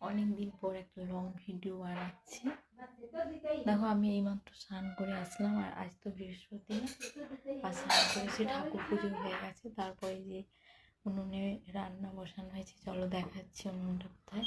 অনেক দিন পর একটা লং ভিডিও বানাচ্ছি। দেখো আমি এইমাত্র স্নান করে আসলাম, আর আজ তো বৃহস্পতিবার, আর স্নান করেছি, ঠাকুর পুজো হয়ে গেছে। তারপরে যে উনুনে রান্না বসানো হয়েছে, চলো দেখাচ্ছি উনুনটা কোথায়।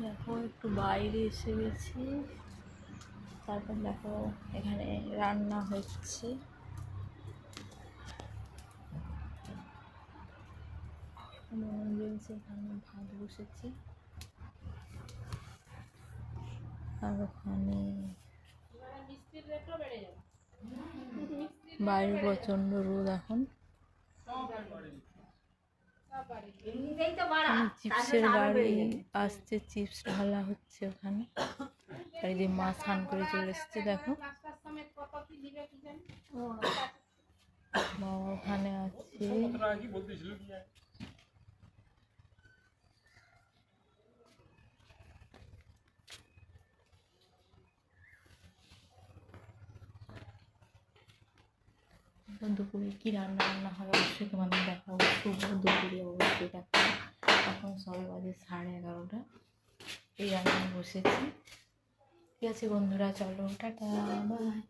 দেখো একটু বাইরে এসে গেছি, তারপর দেখো এখানে রান্না হচ্ছে। এখানে ভাত বসেছি, আর ওখানে বাইরে প্রচন্ড রোদ এখন। চিপসের গাড়ি আসছে, চিপস ঢালা হচ্ছে ওখানে। আর এই যে মা স্নান করে চলে এসছে, দেখো মা ওখানে আছে। দুপুরে কি রান্না বান্না হবে অবশ্যই তোমাদের দেখাবো, শুভ দুপুরে অবশ্যই দেখাবো। এখন সবে বাজে 11:30। এই রান্না বসেছি। ঠিক আছে বন্ধুরা, চলো টাটা, বাই।